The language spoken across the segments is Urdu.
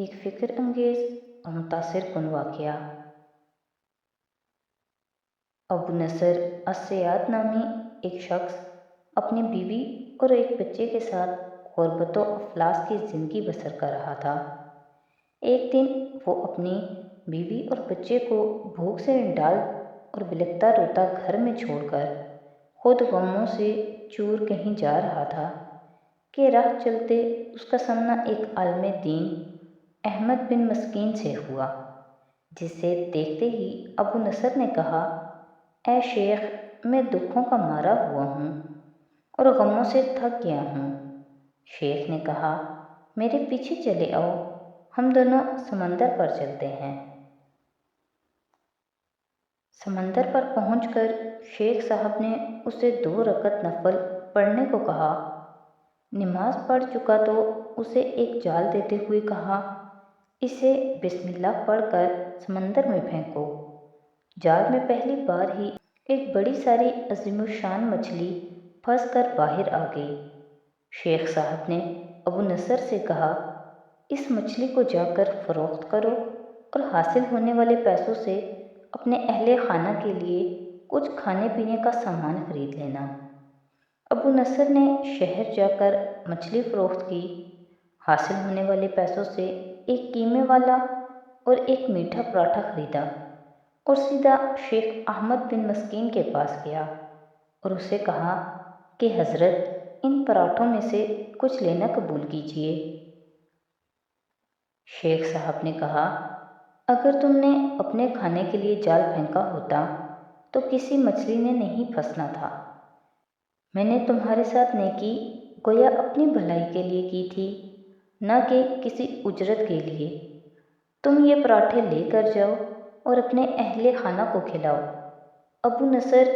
ایک فکر انگیز اور متاثر کن واقعہ۔ ابو نصر الصیاد نامی ایک شخص اپنی بیوی اور ایک بچے کے ساتھ غربت و افلاس کی زندگی بسر کر رہا تھا۔ ایک دن وہ اپنی بیوی اور بچے کو بھوک سے نڈال اور بلکتا روتا گھر میں چھوڑ کر خود غموں سے چور کہیں جا رہا تھا کہ راہ چلتے اس کا سامنا ایک عالم دین احمد بن مسکین سے ہوا، جس سے دیکھتے ہی ابو نصر نے کہا، اے شیخ، میں دکھوں کا مارا ہوا ہوں اور غموں سے تھک گیا ہوں۔ شیخ نے کہا، میرے پیچھے چلے آؤ، ہم دونوں سمندر پر چلتے ہیں۔ سمندر پر پہنچ کر شیخ صاحب نے اسے 2 رکعت نفل پڑھنے کو کہا۔ نماز پڑھ چکا تو اسے ایک جال دیتے ہوئے کہا، اسے بسم اللہ پڑھ کر سمندر میں پھینکو۔ جال میں پہلی بار ہی ایک بڑی ساری عظیم الشان مچھلی پھنس کر باہر آ گئی۔ شیخ صاحب نے ابو نصر سے کہا، اس مچھلی کو جا کر فروخت کرو اور حاصل ہونے والے پیسوں سے اپنے اہل خانہ کے لیے کچھ کھانے پینے کا سامان خرید لینا۔ ابو نصر نے شہر جا کر مچھلی فروخت کی، حاصل ہونے والے پیسوں سے ایک قیمے والا اور ایک میٹھا پراٹھا خریدا اور سیدھا شیخ احمد بن مسکین کے پاس گیا اور اسے کہا کہ حضرت، ان پراٹھوں میں سے کچھ لینا قبول کیجیے۔ شیخ صاحب نے کہا، اگر تم نے اپنے کھانے کے لیے جال پھینکا ہوتا تو کسی مچھلی نے نہیں پھنسنا تھا۔ میں نے تمہارے ساتھ نیکی گویا اپنی بھلائی کے لیے کی تھی، نہ کہ کسی اجرت کے لیے۔ تم یہ پراٹھے لے کر جاؤ اور اپنے اہل خانہ کو کھلاؤ۔ ابو نصر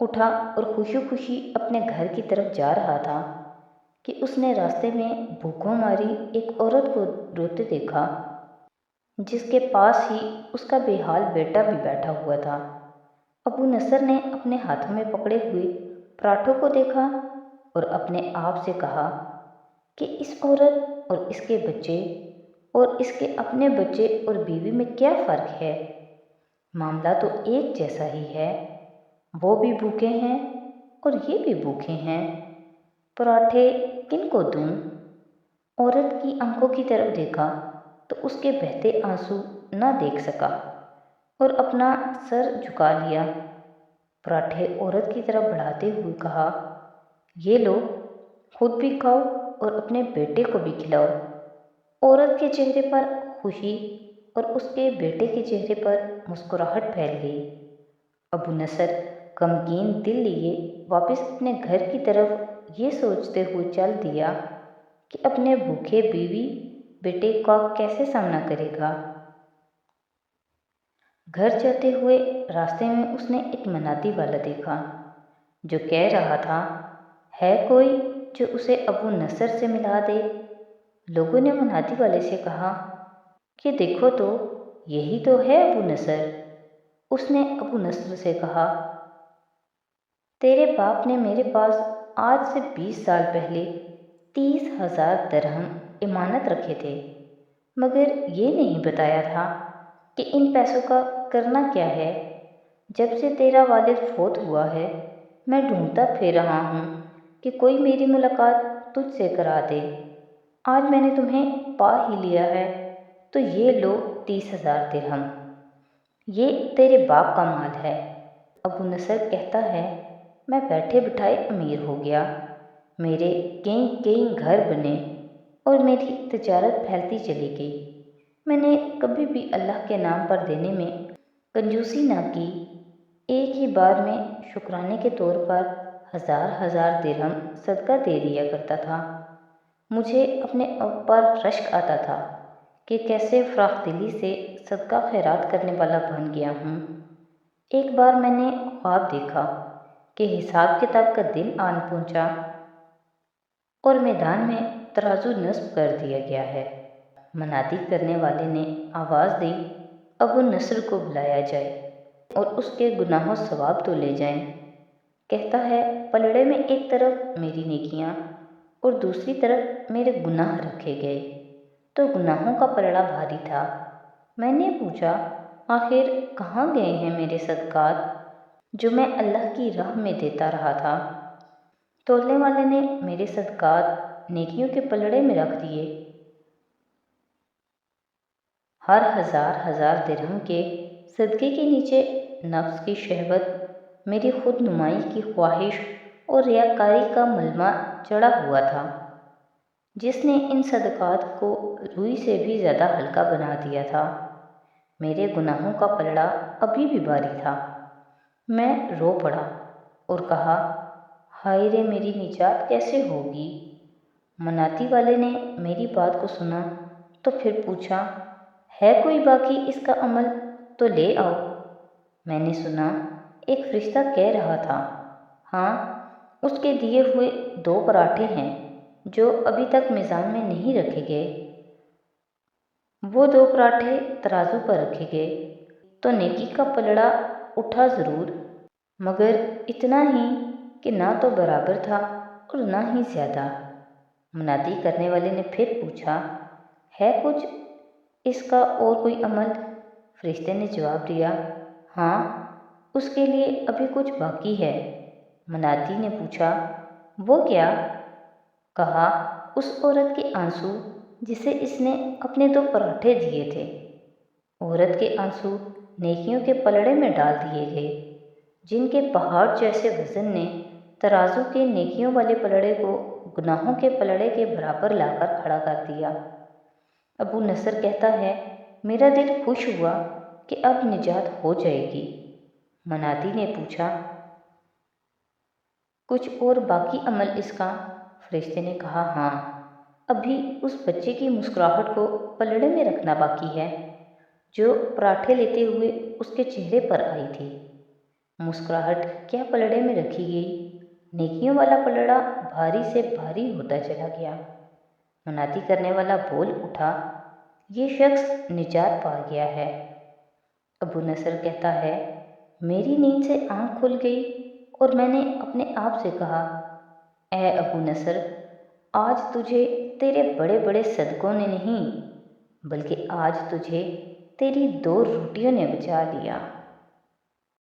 اٹھا اور خوشی خوشی اپنے گھر کی طرف جا رہا تھا کہ اس نے راستے میں بھوکوں ماری ایک عورت کو روتے دیکھا، جس کے پاس ہی اس کا بے حال بیٹا بھی بیٹھا ہوا تھا۔ ابو نصر نے اپنے ہاتھوں میں پکڑے ہوئے پراٹھوں کو دیکھا اور اپنے آپ سے کہا کہ اس عورت اور اس کے بچے اور اس کے اپنے بچے اور بیوی میں کیا فرق ہے؟ معاملہ تو ایک جیسا ہی ہے، وہ بھی بھوکے ہیں اور یہ بھی بھوکے ہیں، پراٹھے کن کو دوں؟ عورت کی آنکھوں کی طرف دیکھا تو اس کے بہتے آنسو نہ دیکھ سکا اور اپنا سر جھکا لیا۔ پراٹھے عورت کی طرف بڑھاتے ہوئے کہا، یہ لو، خود بھی کھاؤ اور اپنے بیٹے کو بھی کھلاؤ۔ عورت کے چہرے پر خوشی اور اس کے بیٹے کے چہرے پر مسکراہٹ پھیل گئی۔ ابو نصر غمگین دل لیے واپس اپنے گھر کی طرف یہ سوچتے ہوئے چل دیا کہ اپنے بھوکے بیوی بیٹے کا کیسے سامنا کرے گا۔ گھر جاتے ہوئے راستے میں اس نے ایک منادی والا دیکھا جو کہہ رہا تھا، ہے کوئی جو اسے ابو نصر سے ملا دے؟ لوگوں نے منادی والے سے کہا کہ دیکھو تو، یہی تو ہے ابو نصر۔ اس نے ابو نصر سے کہا، تیرے باپ نے میرے پاس آج سے 20 سال پہلے 30,000 درہم امانت رکھے تھے، مگر یہ نہیں بتایا تھا کہ ان پیسوں کا کرنا کیا ہے۔ جب سے تیرا والد فوت ہوا ہے، میں ڈھونڈتا پھر رہا ہوں کہ کوئی میری ملاقات تجھ سے کرا دے۔ آج میں نے تمہیں پا ہی لیا ہے، تو یہ لو 30,000 درہم، یہ تیرے باپ کا مال ہے۔ ابو نصر کہتا ہے، میں بیٹھے بٹھائے امیر ہو گیا، میرے کئی گھر بنے اور میری تجارت پھیلتی چلی گئی۔ میں نے کبھی بھی اللہ کے نام پر دینے میں کنجوسی نہ کی، ایک ہی بار میں شکرانے کے طور پر 1000 درہم صدقہ دے دیا کرتا تھا۔ مجھے اپنے آپ پر رشک آتا تھا کہ کیسے فراخ دلی سے صدقہ خیرات کرنے والا بن گیا ہوں۔ ایک بار میں نے خواب دیکھا کہ حساب کتاب کا دن آن پہنچا اور میدان میں ترازو نصب کر دیا گیا ہے۔ منادی کرنے والے نے آواز دی، ابو نصر کو بلایا جائے اور اس کے گناہ و ثواب تولے جائیں۔ کہتا ہے، پلڑے میں ایک طرف میری نیکیاں اور دوسری طرف میرے گناہ رکھے گئے۔ تو گناہوں کا پلڑا بھاری تھا۔ میں نے پوچھا، آخر کہاں گئے ہیں میرے صدقات جو میں اللہ کی راہ میں دیتا رہا تھا؟ تولنے والے نے میرے صدقات نیکیوں کے پلڑے میں رکھ دیے۔ ہر ہزار درہم کے صدقے کے نیچے نفس کی شہوت، میری خود نمائی کی خواہش اور ریاکاری کا ملمہ چڑھا ہوا تھا، جس نے ان صدقات کو روئی سے بھی زیادہ ہلکا بنا دیا تھا۔ میرے گناہوں کا پلڑا ابھی بھی بھاری تھا۔ میں رو پڑا اور کہا، ہائے رے، میری نجات کیسے ہوگی؟ مناتی والے نے میری بات کو سنا تو پھر پوچھا، ہے کوئی باقی اس کا عمل تو لے آؤ۔ میں نے سنا ایک فرشتہ کہہ رہا تھا، ہاں، اس کے دیے ہوئے 2 پراٹھے ہیں جو ابھی تک میزان میں نہیں رکھے گئے۔ وہ 2 پراٹھے ترازو پر رکھے گئے تو نیکی کا پلڑا اٹھا ضرور، مگر اتنا ہی کہ نہ تو برابر تھا اور نہ ہی زیادہ۔ منادی کرنے والے نے پھر پوچھا، ہے کچھ اس کا اور کوئی عمل؟ فرشتے نے جواب دیا، ہاں، اس کے لیے ابھی کچھ باقی ہے۔ منادی نے پوچھا، وہ کیا؟ کہا، اس عورت کے آنسو جسے اس نے اپنے 2 پراٹھے دیے تھے۔ عورت کے آنسو نیکیوں کے پلڑے میں ڈال دیے گئے، جن کے پہاڑ جیسے وزن نے ترازو کے نیکیوں والے پلڑے کو گناہوں کے پلڑے کے برابر لا کر کھڑا کر دیا۔ ابو نصر کہتا ہے، میرا دل خوش ہوا کہ اب نجات ہو جائے گی۔ منادی نے پوچھا، کچھ اور باقی عمل اس کا؟ فرشتے نے کہا، ہاں، ابھی اس بچے کی مسکراہٹ کو پلڑے میں رکھنا باقی ہے جو پراٹھے لیتے ہوئے اس کے چہرے پر آئی تھی۔ مسکراہٹ کیا پلڑے میں رکھی گئی، نیکیوں والا پلڑا بھاری سے بھاری ہوتا چلا گیا۔ منادی کرنے والا بول اٹھا، یہ شخص نجات پا گیا ہے۔ ابو نصر کہتا ہے، میری نیند سے آنکھ کھل گئی اور میں نے اپنے آپ سے کہا، اے ابو نصر، آج تجھے تیرے بڑے بڑے صدقوں نے نہیں، بلکہ آج تجھے تیری 2 روٹیوں نے بچا لیا۔